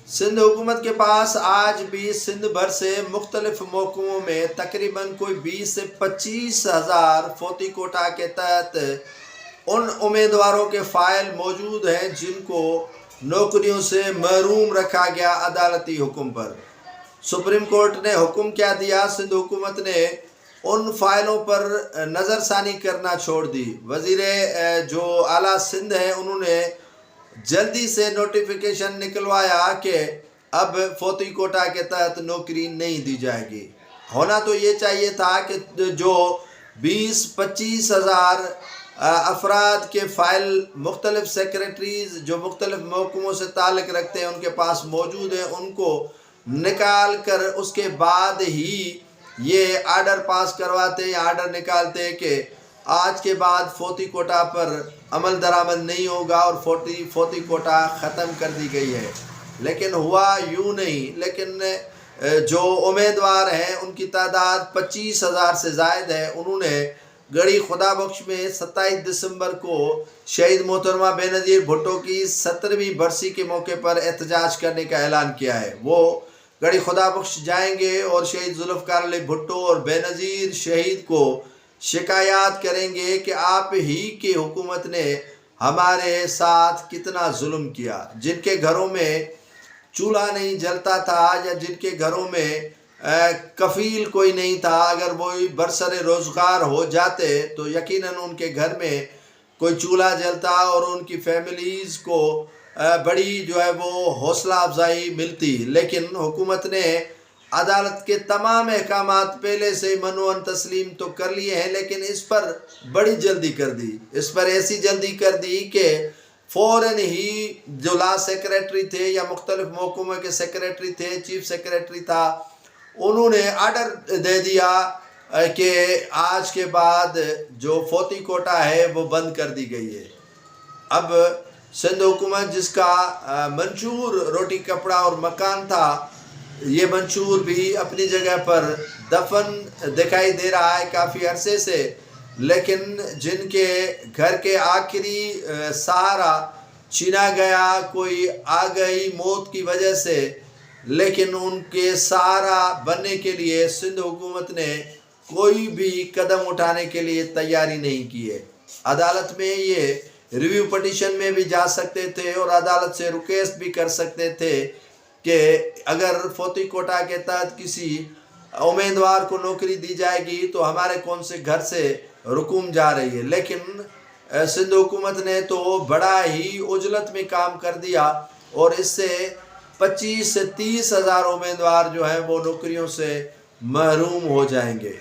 سندھ حکومت کے پاس آج بھی سندھ بھر سے مختلف محکموں میں تقریباً کوئی 20 سے 25 ہزار فوتی کوٹا کے تحت ان امیدواروں کے فائل موجود ہیں جن کو نوکریوں سے محروم رکھا گیا عدالتی حکم پر۔ سپریم کورٹ نے حکم کیا دیا؟ سندھ حکومت نے ان فائلوں پر نظر ثانی کرنا چھوڑ دی۔ وزیر جو اعلیٰ سندھ ہیں انہوں نے جلدی سے نوٹیفیکیشن نکلوایا کہ اب فوتی کوٹا کے تحت نوکری نہیں دی جائے گی۔ ہونا تو یہ چاہیے تھا کہ جو 20-25 ہزار افراد کے فائل مختلف سیکریٹریز جو مختلف محکموں سے تعلق رکھتے ہیں ان کے پاس موجود ہیں، ان کو نکال کر اس کے بعد ہی یہ آرڈر پاس کرواتے یا آرڈر نکالتے کہ آج کے بعد فوتی کوٹا پر عمل درآمد نہیں ہوگا اور فوتی کوٹا ختم کر دی گئی ہے۔ لیکن ہوا یوں نہیں۔ لیکن جو امیدوار ہیں ان کی تعداد 25 ہزار سے زائد ہے۔ انہوں نے گڑھی خدا بخش میں 27 دسمبر کو شہید محترمہ بے نظیر بھٹو کی 17ویں برسی کے موقع پر احتجاج کرنے کا اعلان کیا ہے۔ وہ گڑھی خدا بخش جائیں گے اور شہید ذوالفقار علی بھٹو اور بے نظیر شہید کو شکایات کریں گے کہ آپ ہی کی حکومت نے ہمارے ساتھ کتنا ظلم کیا۔ جن کے گھروں میں چولہا نہیں جلتا تھا یا جن کے گھروں میں کفیل کوئی نہیں تھا، اگر وہ برسر روزگار ہو جاتے تو یقیناً ان کے گھر میں کوئی چولہا جلتا اور ان کی فیملیز کو بڑی جو ہے وہ حوصلہ افزائی ملتی۔ لیکن حکومت نے عدالت کے تمام احکامات پہلے سے منوعاً تسلیم تو کر لیے ہیں، لیکن اس پر بڑی جلدی کر دی۔ اس پر ایسی جلدی کر دی کہ فوراً ہی جو لا سیکریٹری تھے یا مختلف محکموں کے سیکریٹری تھے، چیف سیکریٹری تھا، انہوں نے آرڈر دے دیا کہ آج کے بعد جو فوتی کوٹا ہے وہ بند کر دی گئی ہے۔ اب سندھ حکومت جس کا منشور روٹی کپڑا اور مکان تھا، یہ منشور بھی اپنی جگہ پر دفن دکھائی دے رہا ہے کافی عرصے سے۔ لیکن جن کے گھر کے آخری سہارا چھینا گیا، کوئی آ گئی موت کی وجہ سے، لیکن ان کے سہارا بننے کے لیے سندھ حکومت نے کوئی بھی قدم اٹھانے کے لیے تیاری نہیں کی ہے۔ عدالت میں یہ ریویو پٹیشن میں بھی جا سکتے تھے اور عدالت سے ریکویسٹ بھی کر سکتے تھے کہ اگر فوتی کوٹا کے تحت کسی امیدوار کو نوکری دی جائے گی تو ہمارے کون سے گھر سے رقوم جا رہی ہے۔ لیکن سندھ حکومت نے تو بڑا ہی عجلت میں کام کر دیا اور اس سے 25 سے 30 ہزار امیدوار جو ہیں وہ نوکریوں سے محروم ہو جائیں گے۔